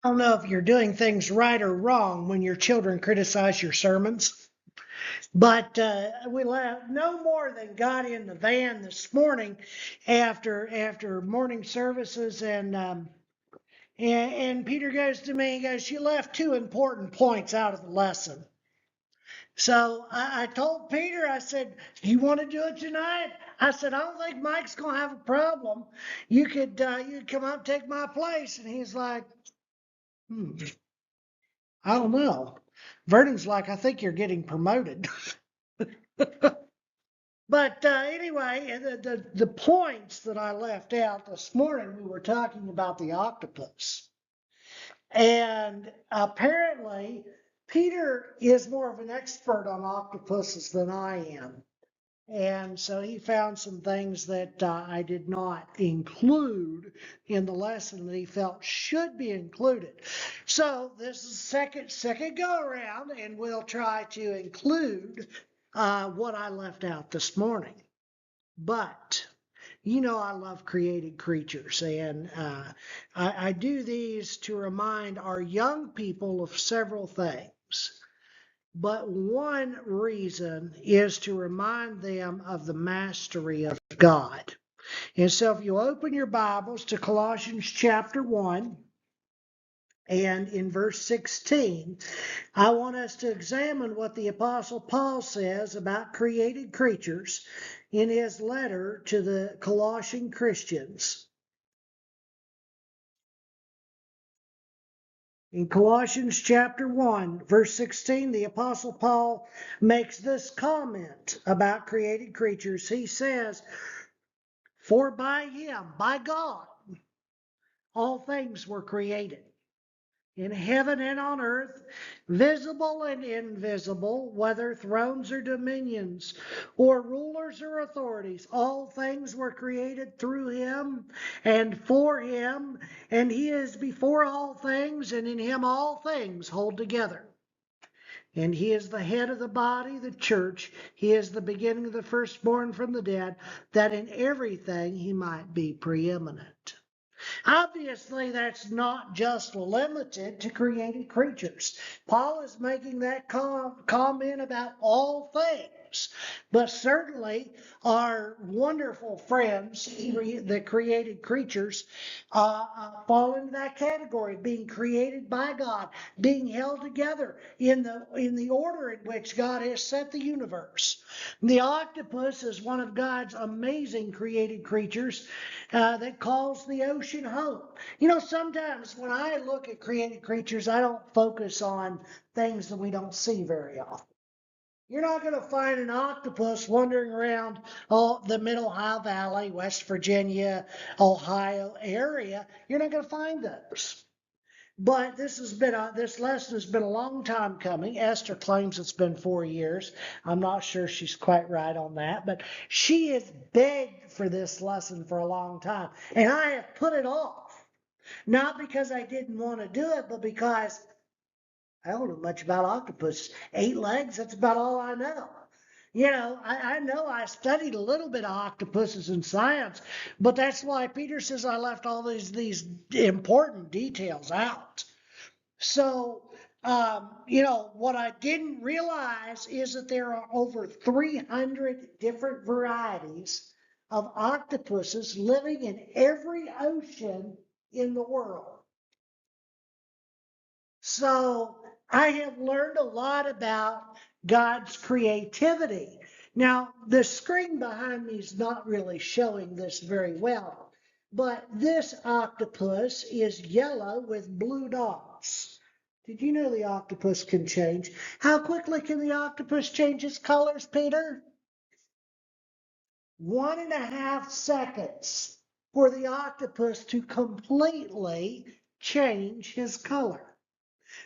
I don't know if you're doing things right or wrong when your children criticize your sermons, but we no more than got in the van this morning after morning services, and Peter goes to me, he goes, "You left two important points out of the lesson." So I told Peter, I said, "You want to do it tonight?" I said, "I don't think Mike's gonna have a problem. You come up, take my place." And he's like, "Hmm, I don't know." Vernon's like, "I think you're getting promoted." But anyway, the points that I left out this morning, we were talking about the octopus. And apparently, Peter is more of an expert on octopuses than I am. And so he found some things that I did not include in the lesson that he felt should be included. So this is second go around, and we'll try to include what I left out this morning. But I love created creatures, and I do these to remind our young people of several things. But one reason is to remind them of the mastery of God. And so if you open your Bibles to Colossians chapter 1 and in verse 16, I want us to examine what the Apostle Paul says about created creatures in his letter to the Colossian Christians. In Colossians chapter 1, verse 16, the Apostle Paul makes this comment about created creatures. He says, "For by him, by God, all things were created, in heaven and on earth, visible and invisible, whether thrones or dominions, or rulers or authorities. All things were created through him and for him, and he is before all things, and in him all things hold together. And he is the head of the body, the church. He is the beginning of the firstborn from the dead, that in everything he might be preeminent." Obviously, that's not just limited to created creatures. Paul is making that comment about all things, but certainly our wonderful friends, the created creatures, fall into that category, being created by God, being held together in the order in which God has set the universe. The octopus is one of God's amazing created creatures that calls the ocean home. Sometimes when I look at created creatures, I don't focus on things that we don't see very often. You're not going to find an octopus wandering around the Middle Ohio Valley, West Virginia, Ohio area. You're not going to find those. But this lesson has been a long time coming. Esther claims it's been 4 years. I'm not sure she's quite right on that, but she has begged for this lesson for a long time, and I have put it off. Not because I didn't want to do it, but because I don't know much about octopus. 8 legs, that's about all I know. I know I studied a little bit of octopuses in science, but that's why Peter says I left all these important details out. So, what I didn't realize is that there are over 300 different varieties of octopuses living in every ocean in the world. So I have learned a lot about God's creativity. Now, the screen behind me is not really showing this very well, but this octopus is yellow with blue dots. Did you know the octopus can change? How quickly can the octopus change its colors, Peter? 1.5 seconds for the octopus to completely change his color.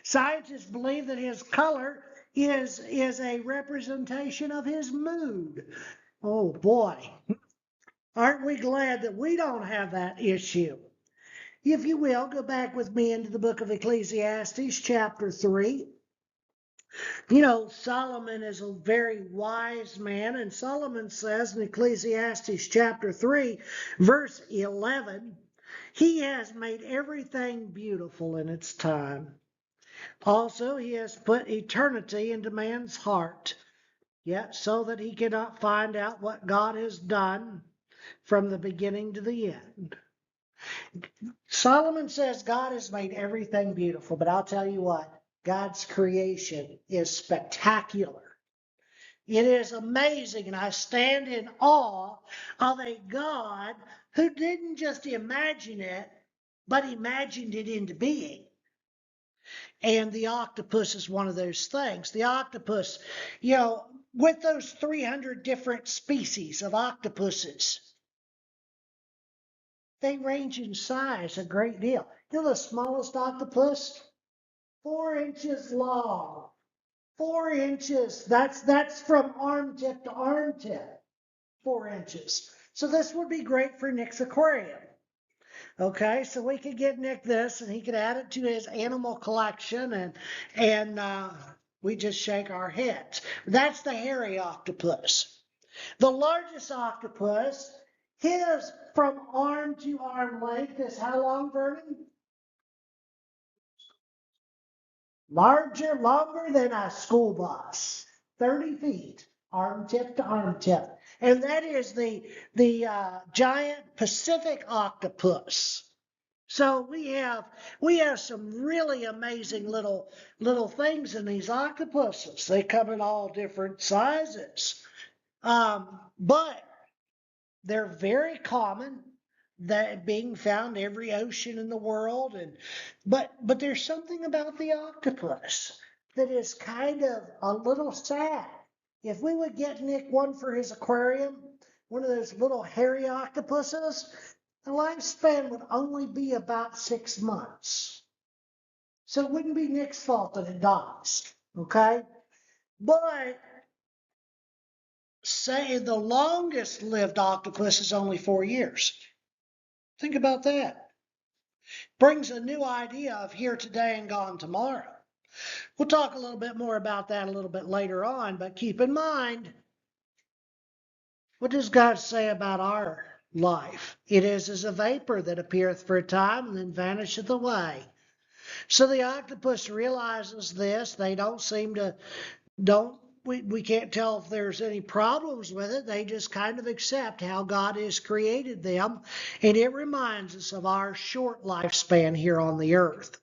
Scientists believe that his color is a representation of his mood. Oh boy, aren't we glad that we don't have that issue? If you will, go back with me into the book of Ecclesiastes, chapter 3. Solomon is a very wise man, and Solomon says in Ecclesiastes chapter 3, verse 11, He has made everything beautiful in its time. Also, he has put eternity into man's heart, yet so that he cannot find out what God has done from the beginning to the end. Solomon says God has made everything beautiful, but I'll tell you what, God's creation is spectacular. It is amazing, and I stand in awe of a God who didn't just imagine it, but imagined it into being. And the octopus is one of those things. The octopus, with those 300 different species of octopuses, they range in size a great deal. The smallest octopus, 4 inches long. 4 inches. That's from armpit to armpit. 4 inches. So this would be great for Nick's aquarium. Okay, so we could get Nick this, and he could add it to his animal collection, and we just shake our heads. That's the hairy octopus. The largest octopus, his from arm to arm length is how long, Vernon? Longer than a school bus, 30 feet, arm tip to arm tip. And that is the giant Pacific octopus. So we have some really amazing little things in these octopuses. They come in all different sizes, but they're very common. That being found every ocean in the world, but there's something about the octopus that is kind of a little sad. If we would get Nick one for his aquarium, one of those little hairy octopuses, the lifespan would only be about 6 months. So it wouldn't be Nick's fault that it dies, okay? But say the longest lived octopus is only 4 years. Think about that. Brings a new idea of here today and gone tomorrow. We'll talk a little bit more about that a little bit later on, but keep in mind, what does God say about our life? It is as a vapor that appeareth for a time and then vanisheth away. So the octopus realizes this. They don't seem to, we can't tell if there's any problems with it. They just kind of accept how God has created them. And it reminds us of our short lifespan here on the earth.